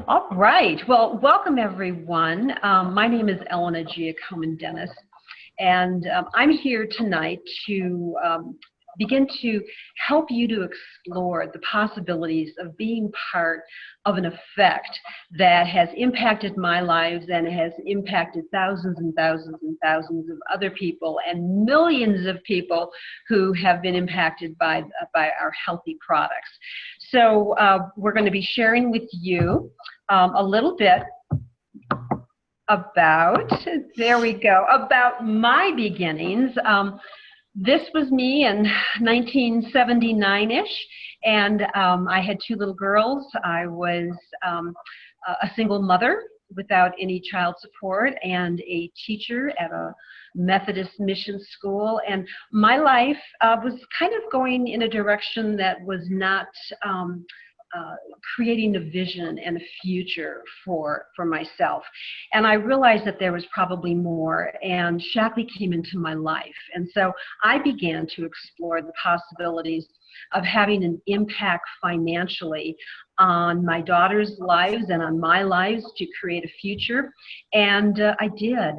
All right. Well, welcome everyone. My name is Elena Giacomin Dennis, and I'm here tonight to begin to help you to explore the possibilities of being part of an effect that has impacted my lives and has impacted thousands and thousands and thousands of other people and millions of people who have been impacted by our healthy products. So we're going to be sharing with you a little bit about, there we go, about my beginnings. This was me in 1979-ish, and I had two little girls. I was a single mother without any child support and a teacher at a Methodist mission school, and my life was kind of going in a direction that was not creating a vision and a future for myself. And I realized that there was probably more, and Shaklee came into my life. And so I began to explore the possibilities of having an impact financially on my daughter's lives and on my lives to create a future. And I did.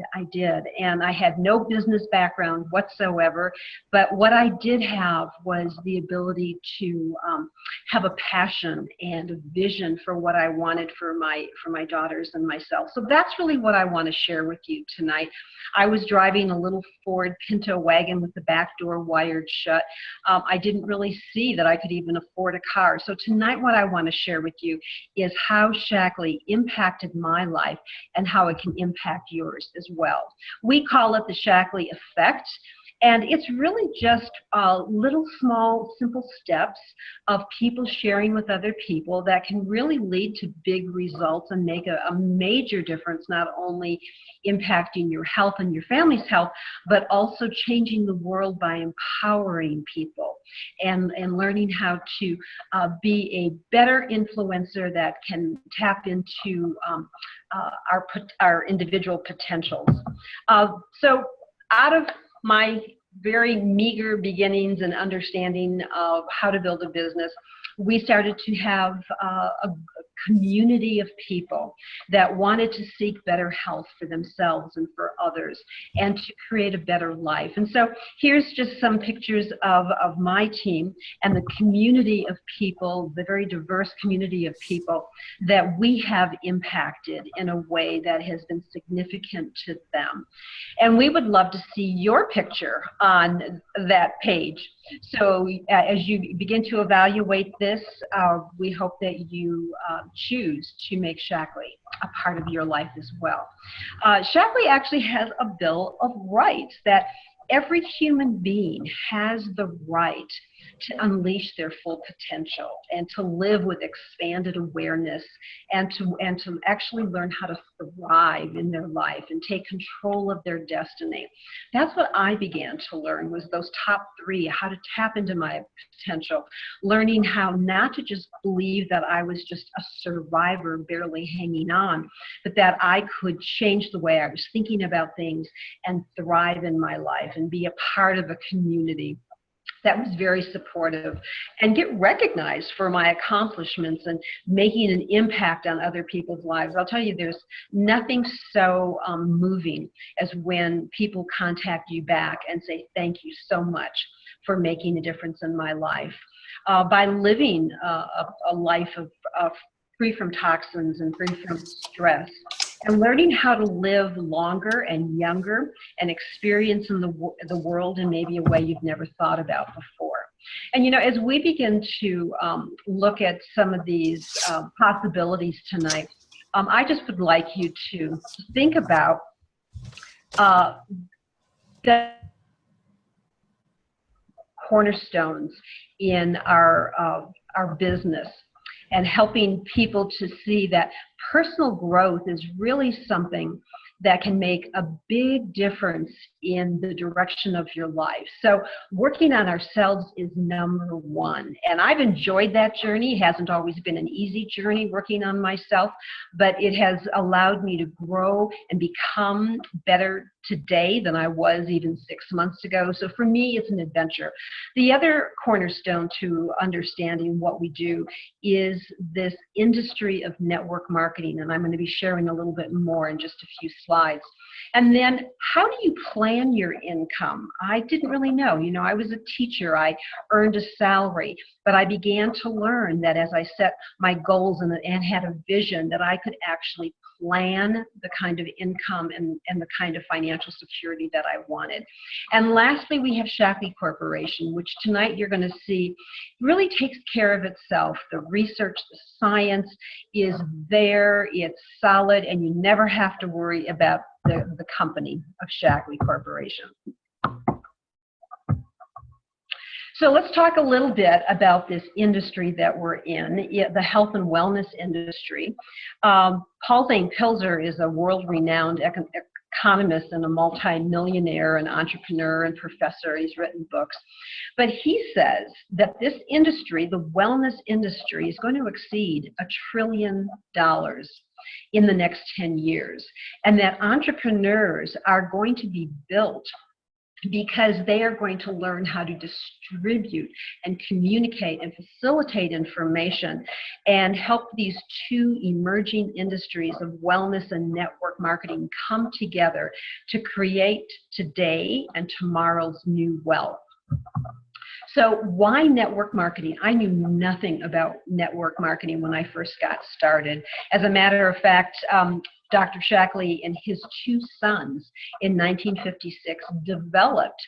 And I had no business background whatsoever, but what I did have was the ability to have a passion and a vision for what I wanted for my daughters and myself. So that's really what I want to share with you tonight. I was driving a little Ford Pinto wagon with the back door wired shut. I didn't really see that I could even afford a car. So tonight what I want to share with you is how Shaklee impacted my life and how it can impact yours as well. We call it the Shaklee effect. And it's really just little, small, simple steps of people sharing with other people that can really lead to big results and make a major difference, not only impacting your health and your family's health, but also changing the world by empowering people and learning how to be a better influencer that can tap into our individual potentials. So out of my very meager beginnings and understanding of how to build a business, we started to have a community of people that wanted to seek better health for themselves and for others and to create a better life. And so here's just some pictures of my team and the community of people, the very diverse community of people that we have impacted in a way that has been significant to them. And we would love to see your picture on that page. So as you begin to evaluate this, we hope that you choose to make Shaklee a part of your life as well. Shaklee actually has a Bill of Rights that every human being has the right to unleash their full potential and to live with expanded awareness and to actually learn how to thrive in their life and take control of their destiny. That's what I began to learn, was those top three, how to tap into my potential, learning how not to just believe that I was just a survivor barely hanging on, but that I could change the way I was thinking about things and thrive in my life and be a part of a community that was very supportive and get recognized for my accomplishments and making an impact on other people's lives. I'll tell you, there's nothing so moving as when people contact you back and say, thank you so much for making a difference in my life. By living a life of free from toxins and free from stress, and learning how to live longer and younger and experience in the world in maybe a way you've never thought about before. And you know, as we begin to look at some of these possibilities tonight, I just would like you to think about the cornerstones in our business, and helping people to see that personal growth is really something that can make a big difference in the direction of your life. So working on ourselves is number one. And I've enjoyed that journey. It hasn't always been an easy journey working on myself, but it has allowed me to grow and become better today than I was even 6 months ago. So for me, it's an adventure. The other cornerstone to understanding what we do is this industry of network marketing, and I'm going to be sharing a little bit more in just a few slides. And then, how do you plan your income? I didn't really know. You know, I was a teacher. I earned a salary, but I began to learn that as I set my goals and had a vision, that I could actually plan the kind of income and the kind of financial security that I wanted. And lastly, we have Shaklee Corporation, which tonight you're going to see really takes care of itself. The research, the science is there, it's solid, and you never have to worry about the company of Shaklee Corporation. So let's talk a little bit about this industry that we're in, the health and wellness industry. Paul Zane Pilzer is a world-renowned economist and a multi-millionaire and entrepreneur and professor. He's written books. But he says that this industry, the wellness industry, is going to exceed $1 trillion in the next 10 years, and that entrepreneurs are going to be built because they are going to learn how to distribute and communicate and facilitate information and help these two emerging industries of wellness and network marketing come together to create today and tomorrow's new wealth. So why network marketing? I knew nothing about network marketing when I first got started. As a matter of fact, Dr. Shaklee and his two sons in 1956 developed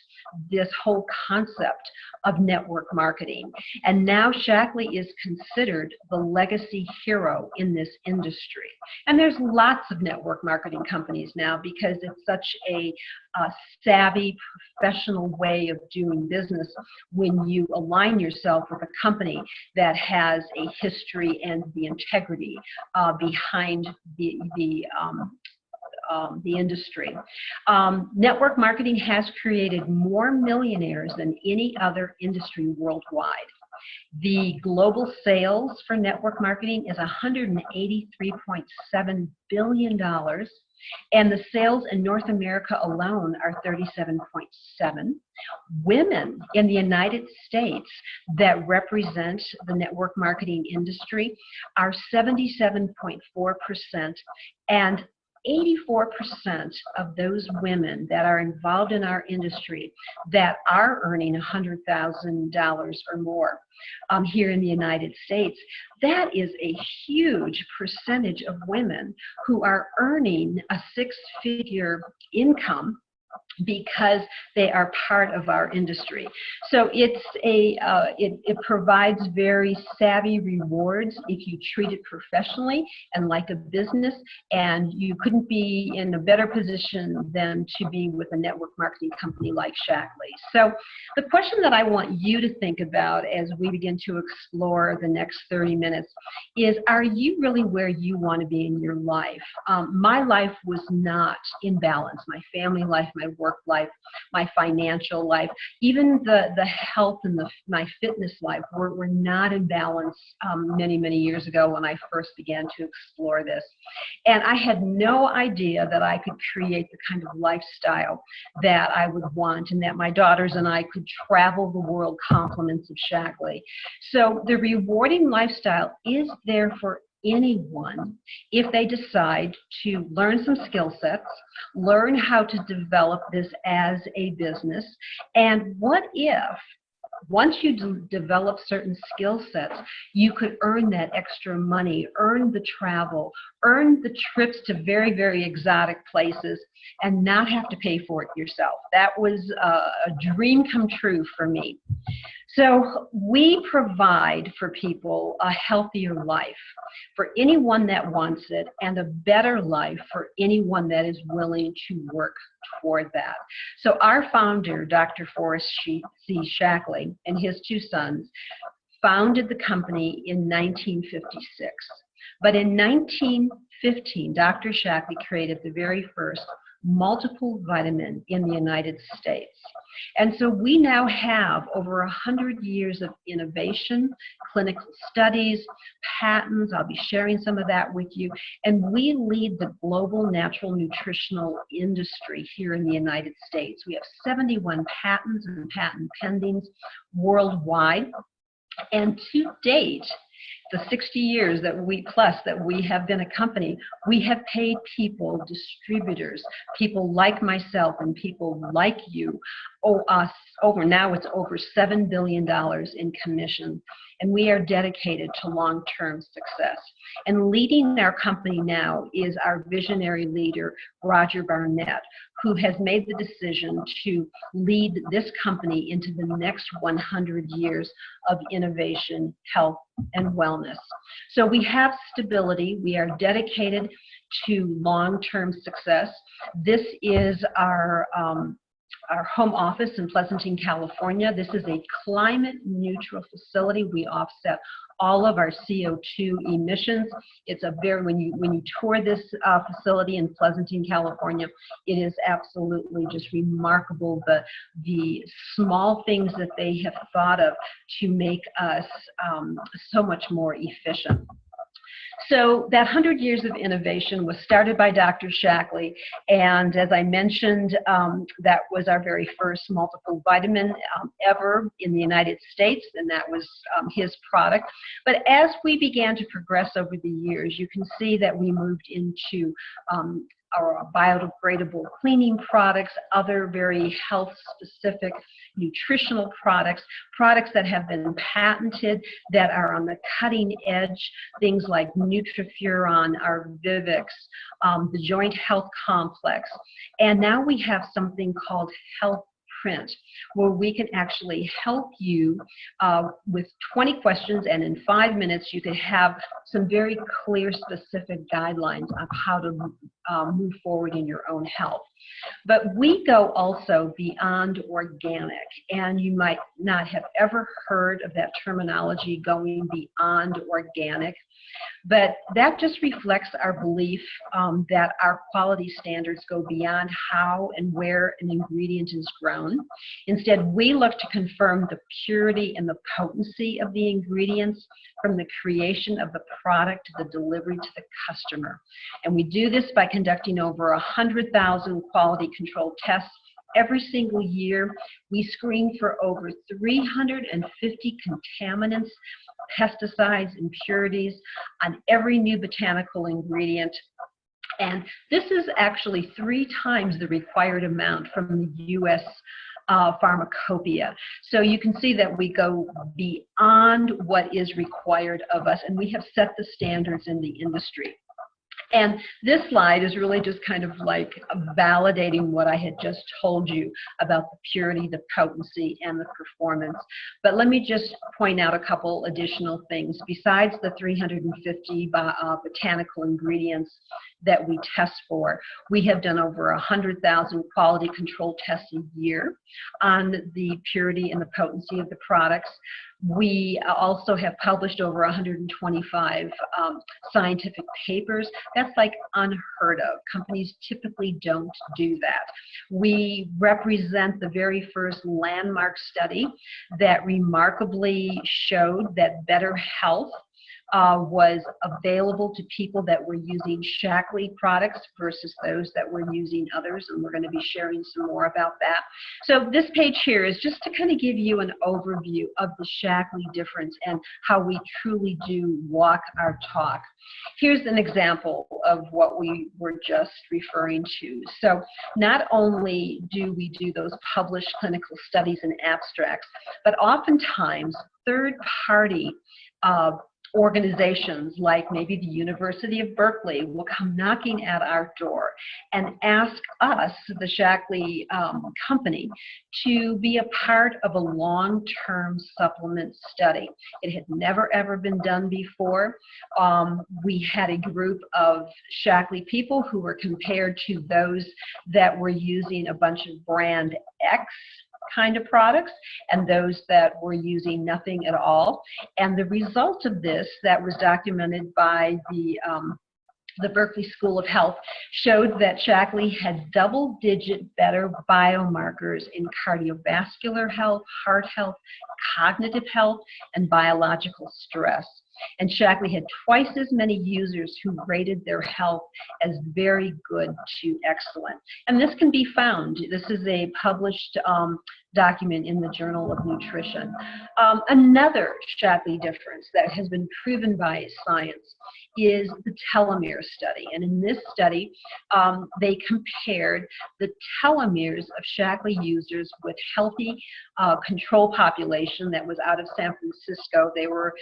this whole concept of network marketing. And now Shaklee is considered the legacy hero in this industry. And there's lots of network marketing companies now because it's such a savvy, professional way of doing business when you align yourself with a company that has a history and the integrity behind the industry. Network marketing has created more millionaires than any other industry worldwide. The global sales for network marketing is $183.7 billion, and the sales in North America alone are 37.7. Women in the United States that represent the network marketing industry are 77.4%, and 84% of those women that are involved in our industry that are earning $100,000 or more here in the United States, that is a huge percentage of women who are earning a six-figure income because they are part of our industry. So it's it provides very savvy rewards if you treat it professionally and like a business, and you couldn't be in a better position than to be with a network marketing company like Shaklee. So the question that I want you to think about as we begin to explore the next 30 minutes is, are you really where you want to be in your life? My life was not in balance. My family life, my work life, my financial life, even the health and my fitness life were not in balance many, many years ago when I first began to explore this. And I had no idea that I could create the kind of lifestyle that I would want, and that my daughters and I could travel the world compliments of Shaklee. So the rewarding lifestyle is there for anyone if they decide to learn some skill sets, learn how to develop this as a business. And what if, once you develop certain skill sets, you could earn that extra money, earn the travel, earn the trips to very, very exotic places, and not have to pay for it yourself? That was a dream come true for me. So we provide for people a healthier life for anyone that wants it, and a better life for anyone that is willing to work toward that. So our founder, Dr. Forrest C. Shaklee, and his two sons founded the company in 1956. But in 1915, Dr. Shaklee created the very first multiple vitamin in the United States. And so we now have over 100 years of innovation, clinical studies, patents. I'll be sharing some of that with you. And we lead the global natural nutritional industry here in the United States. We have 71 patents and patent pendings worldwide. And to date, the 60 years that we have been a company, we have paid people, distributors, people like myself and people like you, owe us now it's over $7 billion in commission. And we are dedicated to long-term success. And leading our company now is our visionary leader, Roger Barnett, who has made the decision to lead this company into the next 100 years of innovation, health, and wellness. So we have stability. We are dedicated to long-term success. This is our home office in Pleasanton, California. This is a climate neutral facility. We offset all of our CO2 emissions. It's a when you tour this facility in Pleasanton, California, it is absolutely just remarkable the small things that they have thought of to make us so much more efficient. So that 100 years of innovation was started by Dr. Shaklee, and as I mentioned, that was our very first multiple vitamin ever in the United States, and that was his product. But as we began to progress over the years, you can see that we moved into our biodegradable cleaning products, other very health-specific nutritional products, products that have been patented, that are on the cutting edge, things like Nutrifuron, our Vivix, the Joint Health Complex. And now we have something called Health Print, where we can actually help you with 20 questions, and in 5 minutes you can have some very clear, specific guidelines of how to move forward in your own health. But we go also beyond organic, and you might not have ever heard of that terminology, going beyond organic. But that just reflects our belief that our quality standards go beyond how and where an ingredient is grown. Instead, we look to confirm the purity and the potency of the ingredients from the creation of the product to the delivery to the customer. And we do this by conducting over 100,000 quality control tests every single year. We screen for over 350 contaminants, pesticides, impurities on every new botanical ingredient. And this is actually 3 times the required amount from the U.S. Pharmacopoeia. So you can see that we go beyond what is required of us, and we have set the standards in the industry. And this slide is really just kind of like validating what I had just told you about the purity, the potency, and the performance. But let me just point out a couple additional things. Besides the 350 botanical ingredients that we test for, we have done over 100,000 quality control tests a year on the purity and the potency of the products. We also have published over 125 scientific papers. That's like unheard of. Companies typically don't do that. We represent the very first landmark study that remarkably showed that better health was available to people that were using Shaklee products versus those that were using others, and we're going to be sharing some more about that. So this page here is just to kind of give you an overview of the Shaklee difference and how we truly do walk our talk. Here's an example of what we were just referring to. So not only do we do those published clinical studies and abstracts, but oftentimes third-party organizations like maybe the University of Berkeley will come knocking at our door and ask us, the Shaklee company, to be a part of a long-term supplement study. It had never ever been done before. We had a group of Shaklee people who were compared to those that were using a bunch of brand X kind of products and those that were using nothing at all. And the result of this that was documented by the the Berkeley School of Health, showed that Shaklee had double-digit better biomarkers in cardiovascular health, heart health, cognitive health, and biological stress. And Shaklee had twice as many users who rated their health as very good to excellent. And this can be found. This is a published document in the Journal of Nutrition. Another Shaklee difference that has been proven by science is the telomere study. And in this study, they compared the telomeres of Shaklee users with healthy control population that was out of San Francisco. They were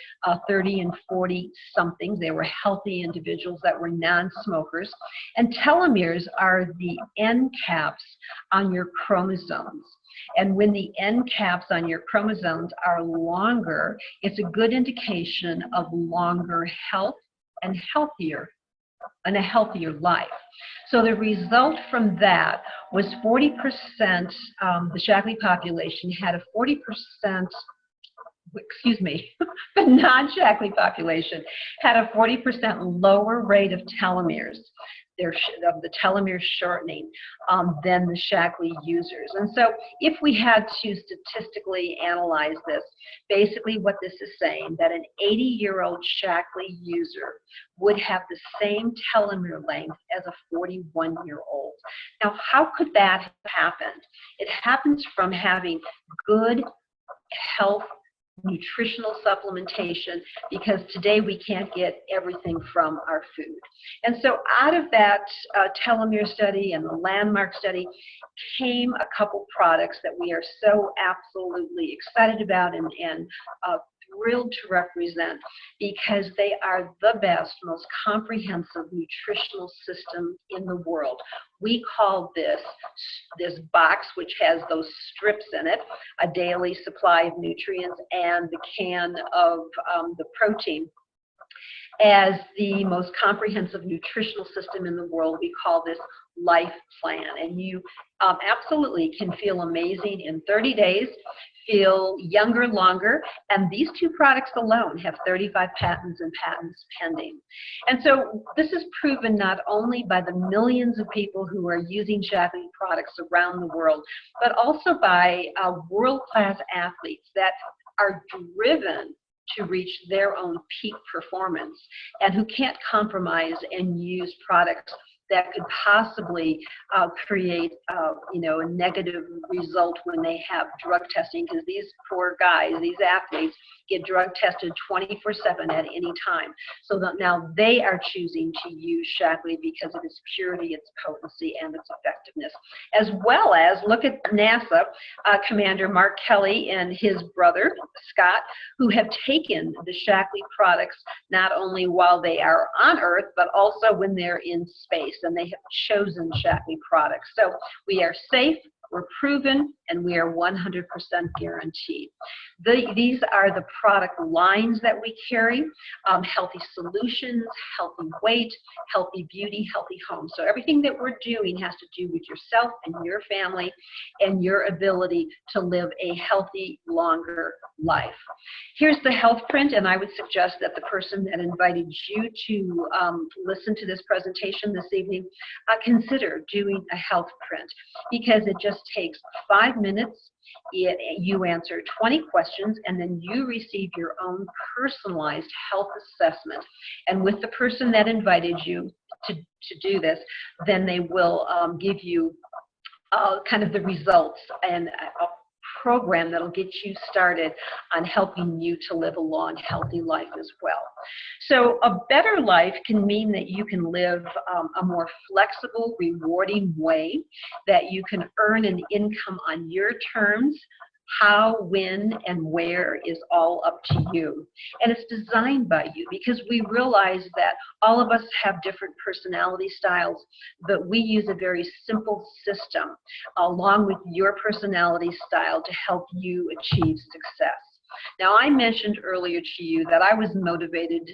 30 and 40 somethings. They were healthy individuals that were non-smokers. And telomeres are the end caps on your chromosomes. And when the end caps on your chromosomes are longer, it's a good indication of longer health and a healthier life. So the result from that was 40%, the Shaklee population had a 40%, excuse me, the non-Shaklee population had a 40% lower rate of telomeres, of the telomere shortening, than the Shaklee users. And so if we had to statistically analyze this, basically what this is saying, that an 80-year-old Shaklee user would have the same telomere length as a 41-year-old. Now, how could that have happened? It happens from having good health nutritional supplementation, because today we can't get everything from our food. And so out of that telomere study and the landmark study came a couple products that we are so absolutely excited about and thrilled to represent, because they are the best, most comprehensive nutritional system in the world. We call this box, which has those strips in it, a daily supply of nutrients, and the can of the protein, as the most comprehensive nutritional system in the world. We call this Life Plan. And you absolutely can feel amazing in 30 days, feel younger longer, and these two products alone have 35 patents and patents pending. And so this is proven not only by the millions of people who are using Shaklee products around the world, but also by world-class athletes that are driven to reach their own peak performance and who can't compromise and use products that could possibly create a negative result when they have drug testing, because these poor guys, these athletes, get drug tested 24/7 at any time. So that now they are choosing to use Shaklee because of its purity, its potency, and its effectiveness. As well as, look at NASA, Commander Mark Kelly and his brother, Scott, who have taken the Shaklee products not only while they are on Earth, but also when they're in space, and they have chosen Shaklee products. So we are safe, we're proven, and we are 100% guaranteed. These are the product lines that we carry: healthy solutions, healthy weight, healthy beauty, healthy home. So everything that we're doing has to do with yourself and your family and your ability to live a healthy, longer life. Here's the health print, and I would suggest that the person that invited you to listen to this presentation this evening consider doing a health print, because it just takes 5 minutes. You answer 20 questions, and then you receive your own personalized health assessment. And with the person that invited you to do this, then they will give you kind of the results and a program that'll get you started on helping you to live a long, healthy life as well. So a better life can mean that you can live a more flexible, rewarding way, that you can earn an income on your terms. How, when, and where is all up to you. And it's designed by you, because we realize that all of us have different personality styles, but we use a very simple system along with your personality style to help you achieve success. Now, I mentioned earlier to you that I was motivated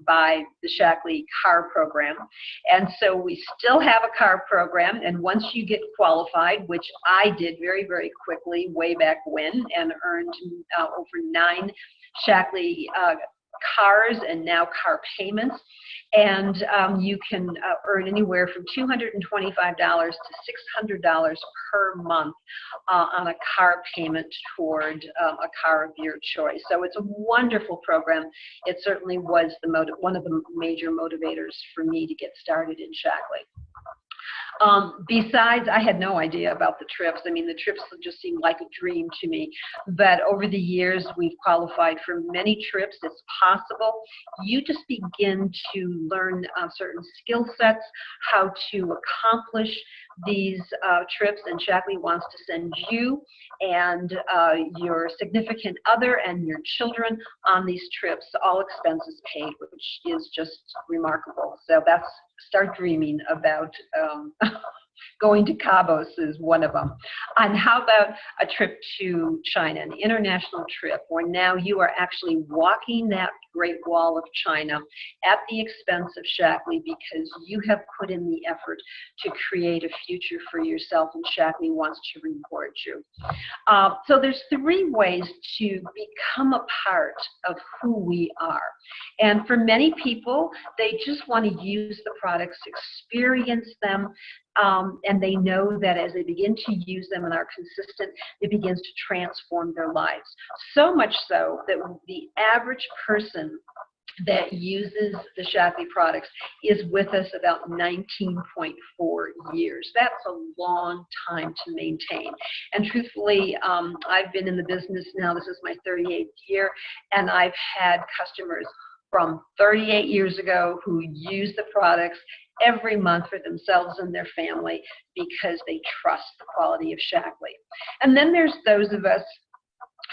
by the Shaklee CAR program, and so we still have a CAR program, and once you get qualified, which I did very, very quickly way back when, and earned over 9 Shaklee CARs and now CAR payments, And you can earn anywhere from $225 to $600 per month on a car payment toward a car of your choice. So it's a wonderful program. It certainly was one of the major motivators for me to get started in Shaklee. Besides, I had no idea about the trips. I mean, the trips just seemed like a dream to me. But over the years, we've qualified for many trips. It's possible. You just begin to learn certain skill sets, how to accomplish these trips, and Shaklee wants to send you and your significant other and your children on these trips, all expenses paid, which is just remarkable. So that's, start dreaming about going to Cabos is one of them. And how about a trip to China, an international trip, where now you are actually walking that Great Wall of China at the expense of Shaklee because you have put in the effort to create a future for yourself, and Shaklee wants to reward you. So there's three ways to become a part of who we are. And for many people, they just want to use the products, experience them, and they know that as they begin to use them and are consistent, it begins to transform their lives. So much so that the average person that uses the Shaklee products is with us about 19.4 years. That's a long time to maintain. And truthfully, I've been in the business now, this is my 38th year, and I've had customers from 38 years ago who use the products every month for themselves and their family because they trust the quality of Shaklee. And then there's those of us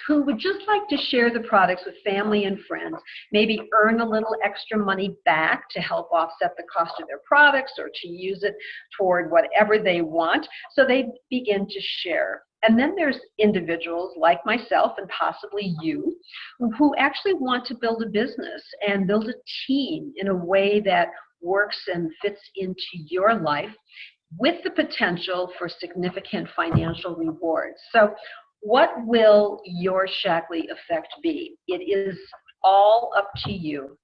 who would just like to share the products with family and friends, maybe earn a little extra money back to help offset the cost of their products or to use it toward whatever they want, so they begin to share. And then there's individuals like myself and possibly you who actually want to build a business and build a team in a way that works and fits into your life with the potential for significant financial rewards. So what will your Shaklee effect be? It is all up to you.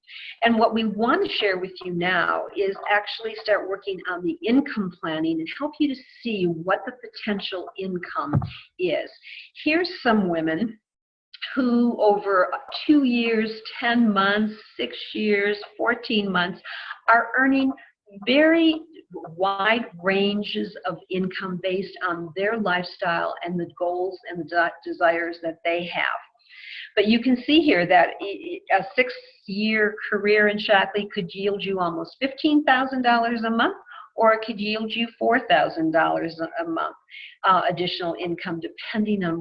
And what we want to share with you now is actually start working on the income planning and help you to see what the potential income is. Here's some women who over 2 years, 10 months, 6 years, 14 months are earning very wide ranges of income based on their lifestyle and the goals and the desires that they have. But you can see here that a 6-year career in Shaklee could yield you almost $15,000 a month, or it could yield you $4,000 a month additional income, depending on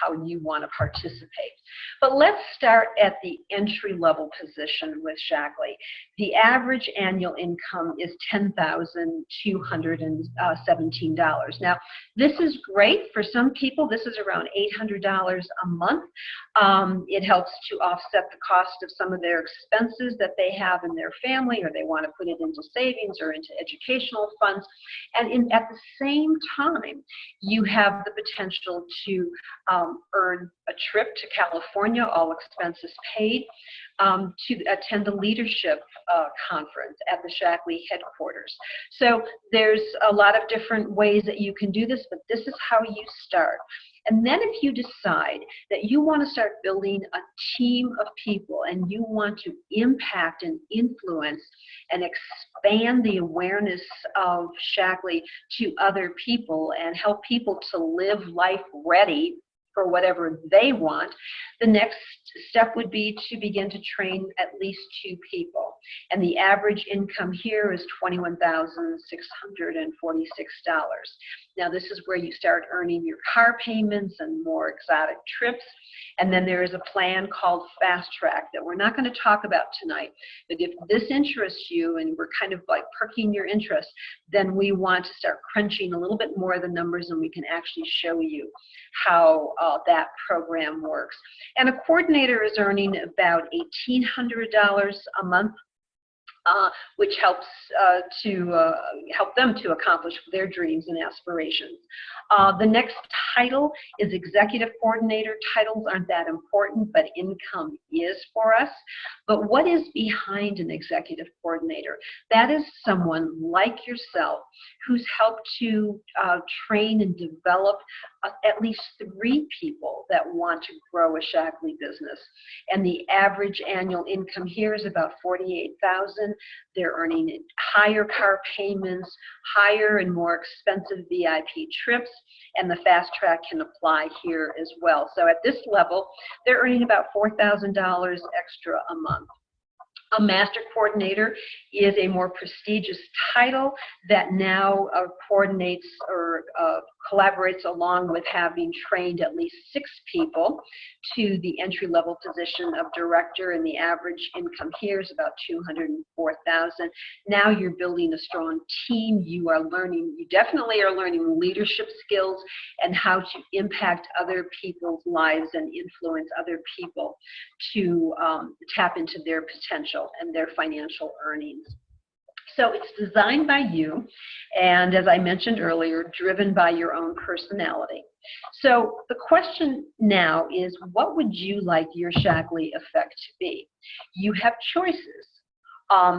how you want to participate. But let's start at the entry-level position with Shaklee. The average annual income is $10,217. Now, this is great for some people. This is around $800 a month. It helps to offset the cost of some of their expenses that they have in their family, or they want to put it into savings or into educational funds. And at the same time, you have the potential to earn a trip to California, all expenses paid, to attend a leadership conference at the Shaklee headquarters. So there's a lot of different ways that you can do this, but this is how you start. And then if you decide that you want to start building a team of people and you want to impact and influence and expand the awareness of Shaklee to other people and help people to live life ready for whatever they want, the next step would be to begin to train at least 2 people. And the average income here is $21,646. Now this is where you start earning your car payments and more exotic trips. And then there is a plan called Fast Track that we're not going to talk about tonight. But if this interests you and we're kind of like perking your interest, then we want to start crunching a little bit more of the numbers, and we can actually show you how that program works. And a coordinator is earning about $1,800 a month, which helps help them to accomplish their dreams and aspirations. The next title is executive coordinator. Titles aren't that important, but income is for us. But what is behind an executive coordinator? That is someone like yourself who's helped to train and develop at least 3 people that want to grow a Shaklee business. And the average annual income here is about $48,000. They're earning higher car payments, higher and more expensive VIP trips, and the fast track can apply here as well. So at this level, they're earning about $4,000 extra a month. A master coordinator is a more prestigious title that now coordinates or collaborates along with having trained at least 6 people to the entry-level position of director, and the average income here is about $204,000. Now you're building a strong team. You definitely are learning leadership skills and how to impact other people's lives and influence other people to tap into their potential and their financial earnings. So it's designed by you, and as I mentioned earlier, driven by your own personality. So the question now is, what would you like your Shaklee effect to be? You have choices.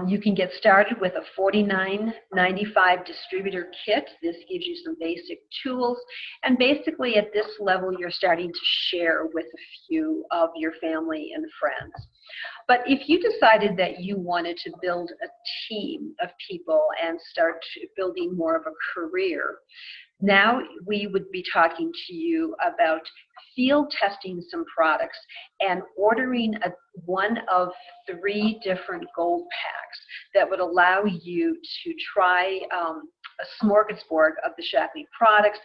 You can get started with a $49.95 distributor kit. This gives you some basic tools, and basically at this level you're starting to share with a few of your family and friends. But if you decided that you wanted to build a team of people and start building more of a career, now we would be talking to you about field testing some products and ordering one of 3 different gold packs that would allow you to try a smorgasbord of the Shaklee products,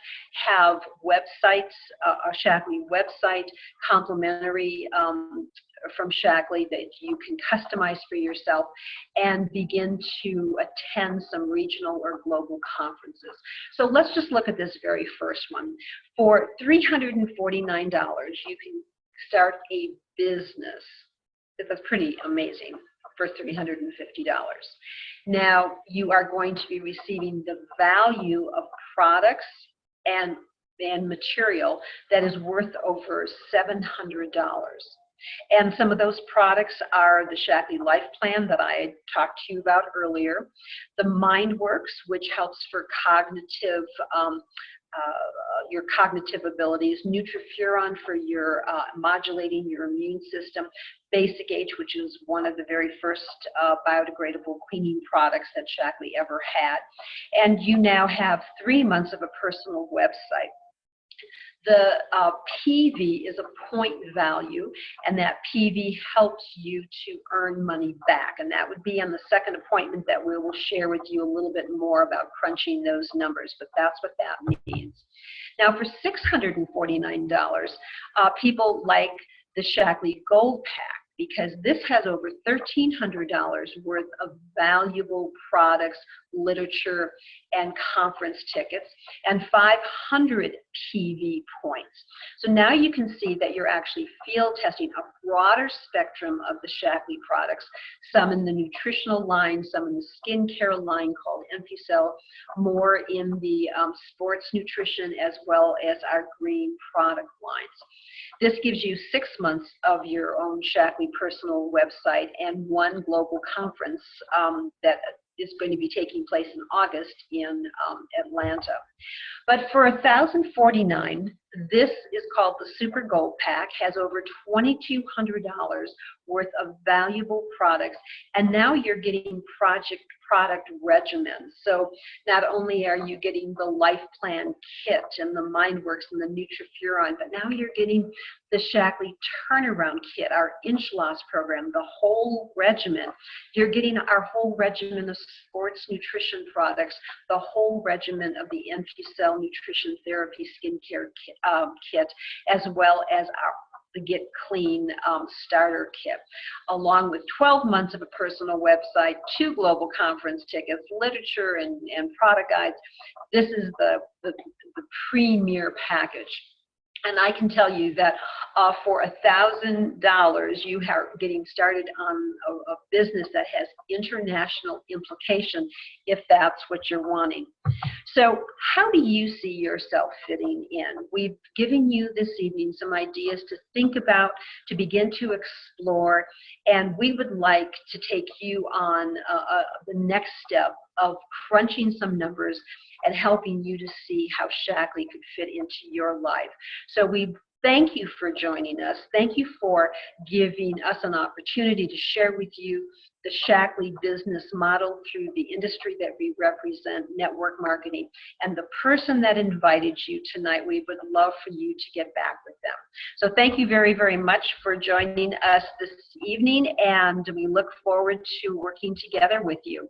have websites, a Shaklee website, complimentary from Shaklee that you can customize for yourself, and begin to attend some regional or global conferences. So let's just look at this very first one. For $349, you can start a business. That's pretty amazing for $350. Now, you are going to be receiving the value of products and material that is worth over $700. And some of those products are the Shaklee Life Plan that I talked to you about earlier, the MindWorks, which helps for your cognitive abilities, Nutrifuron for your modulating your immune system, Basic Age, which is one of the very first biodegradable cleaning products that Shaklee ever had. And you now have 3 months of a personal website. The PV is a point value, and that PV helps you to earn money back. And that would be on the second appointment that we will share with you a little bit more about crunching those numbers, but that's what that means. Now, for $649, people like the Shaklee Gold Pack, because this has over $1,300 worth of valuable products, literature, and conference tickets, and 500 PV points. So now you can see that you're actually field testing a broader spectrum of the Shaklee products, some in the nutritional line, some in the skincare line called EmpiCell, more in the sports nutrition, as well as our green product lines. This gives you 6 months of your own Shaklee personal website and 1 global conference that is going to be taking place in August in Atlanta. But for $1,049, this is called the Super Gold Pack, has over $2,200 worth of valuable products, and now you're getting product regimens. So not only are you getting the Life Plan kit and the MindWorks and the Nutrifuron, but now you're getting the Shaklee Turnaround Kit, our Inch Loss program, the whole regimen. You're getting our whole regimen of sports nutrition products, the whole regimen of the EmpiCell Nutrition Therapy Skincare kit, as well as the Get Clean starter kit, along with 12 months of a personal website, 2 global conference tickets, literature, and product guides. This is the premier package. And I can tell you that for $1,000, you are getting started on a business that has international implication, if that's what you're wanting. So how do you see yourself fitting in? We've given you this evening some ideas to think about, to begin to explore, and we would like to take you on the next step of crunching some numbers and helping you to see how Shaklee could fit into your life. So we thank you for joining us. Thank you for giving us an opportunity to share with you the Shaklee business model through the industry that we represent, network marketing. And the person that invited you tonight, we would love for you to get back with them. So thank you very, very much for joining us this evening, and we look forward to working together with you.